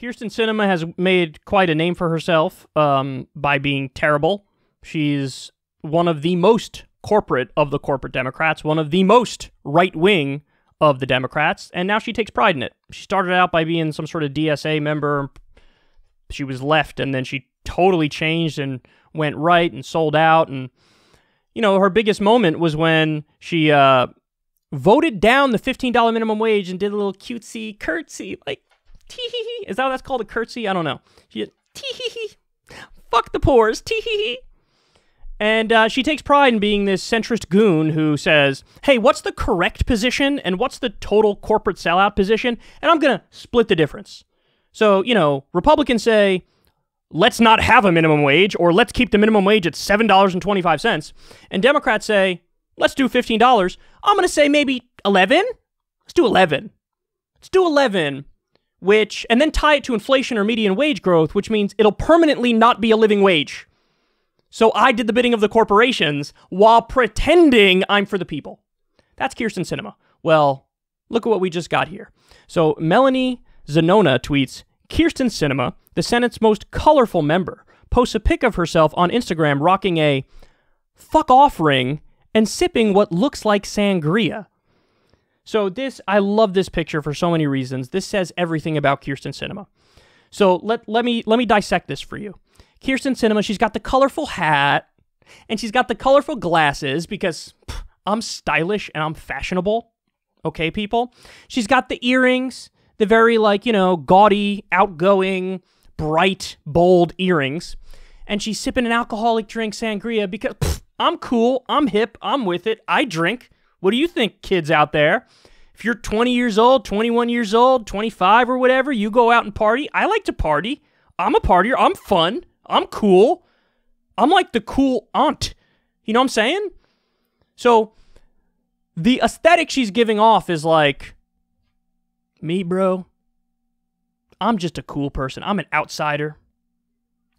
Kyrsten Sinema has made quite a name for herself by being terrible. She's one of the most corporate of the corporate Democrats, one of the most right-wing of the Democrats, and now she takes pride in it. She started out by being some sort of DSA member. She was left, and then she totally changed and went right and sold out. And, you know, her biggest moment was when she voted down the $15 minimum wage and did a little cutesy curtsy, like, tee-hee-hee. Is that what that's called, a curtsy? I don't know. She did, tee-hee-hee. Fuck the poors, tee-hee-hee. And she takes pride in being this centrist goon who says, hey, what's the correct position and what's the total corporate sellout position? And I'm going to split the difference. So, you know, Republicans say, let's not have a minimum wage, or let's keep the minimum wage at $7.25. And Democrats say, let's do $15. I'm going to say maybe 11? Let's do 11. Let's do 11, which, and then tie it to inflation or median wage growth, which means it'll permanently not be a living wage. So I did the bidding of the corporations while pretending I'm for the people. That's Kyrsten Sinema. Well, look at what we just got here. So Melanie Zanona tweets, Kyrsten Sinema, the Senate's most colorful member, posts a pic of herself on Instagram rocking a fuck off ring and sipping what looks like sangria. So this, I love this picture for so many reasons. This says everything about Kyrsten Sinema. So let me dissect this for you. Kyrsten Sinema, she's got the colorful hat, and she's got the colorful glasses because I'm stylish and I'm fashionable. Okay, people? She's got the earrings, the very, like, you know, gaudy, outgoing, bright, bold earrings. And she's sipping an alcoholic drink, sangria, because I'm cool, I'm hip, I'm with it, I drink. What do you think, kids out there? If you're 20 years old, 21 years old, 25 or whatever, you go out and party. I like to party. I'm a partier. I'm fun. I'm cool. I'm like the cool aunt. You know what I'm saying? So the aesthetic she's giving off is like, me, bro, I'm just a cool person. I'm an outsider.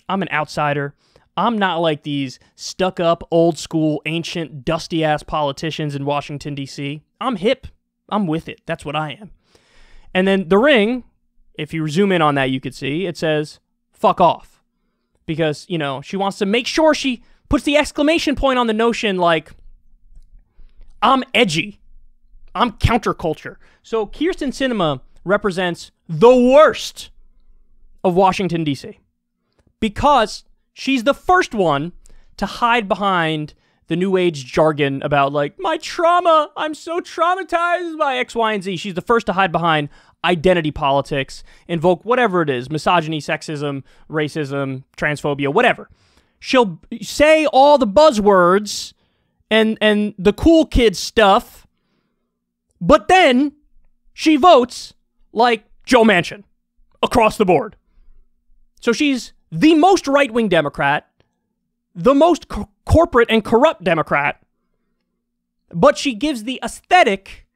I'm an outsider. I'm not like these stuck-up, old-school, ancient, dusty-ass politicians in Washington, D.C. I'm hip. I'm with it. That's what I am. And then the ring, if you zoom in on that, you could see, it says, fuck off. Because, you know, she wants to make sure she puts the exclamation point on the notion, like, I'm edgy. I'm counterculture. So Kyrsten Sinema represents the worst of Washington, D.C. because she's the first one to hide behind the new age jargon about, like, my trauma, I'm so traumatized by X, Y, and Z. She's the first to hide behind identity politics, invoke whatever it is, misogyny, sexism, racism, transphobia, whatever. She'll say all the buzzwords and the cool kid stuff, but then she votes like Joe Manchin across the board. So she's the most right-wing Democrat, the most corporate and corrupt Democrat, but she gives the aesthetic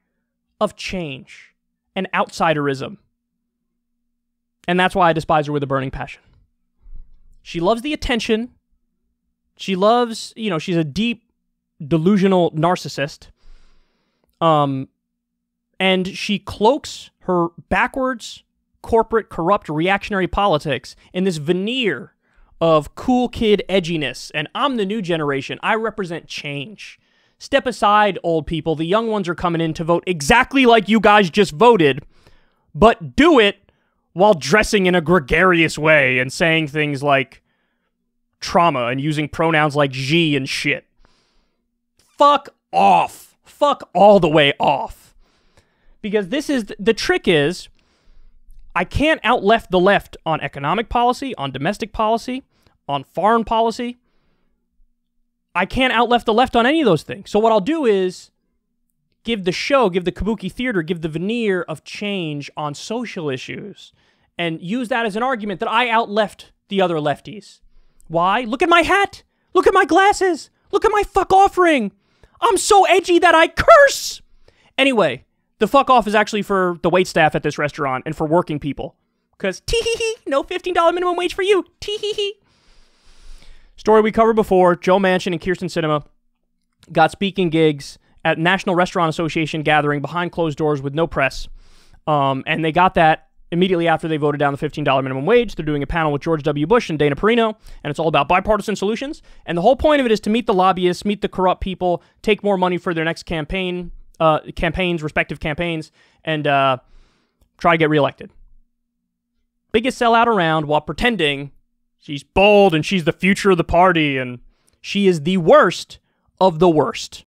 of change and outsiderism. And that's why I despise her with a burning passion. She loves the attention. She loves, you know, she's a deep, delusional narcissist. And she cloaks her backwards, corporate, corrupt, reactionary politics in this veneer of cool kid edginess. And I'm the new generation. I represent change. Step aside, old people. The young ones are coming in to vote exactly like you guys just voted, but do it while dressing in a gregarious way and saying things like trauma and using pronouns like she and shit. Fuck off. Fuck all the way off. Because this is, the trick is, I can't out-left the left on economic policy, on domestic policy, on foreign policy. I can't out-left the left on any of those things. So what I'll do is give the show, give the kabuki theater, give the veneer of change on social issues and use that as an argument that I out-left the other lefties. Why? Look at my hat. Look at my glasses. Look at my fuck off ring. I'm so edgy that I curse. Anyway, the fuck off is actually for the waitstaff at this restaurant and for working people. Because tee-hee-hee, no $15 minimum wage for you. Tee-hee-hee. Story we covered before, Joe Manchin and Kyrsten Sinema got speaking gigs at National Restaurant Association gathering behind closed doors with no press. And they got that immediately after they voted down the $15 minimum wage. They're doing a panel with George W. Bush and Dana Perino, and it's all about bipartisan solutions. And the whole point of it is to meet the lobbyists, meet the corrupt people, take more money for their next respective campaigns, and try to get reelected. Biggest sellout around while pretending she's bold and she's the future of the party, and she is the worst of the worst.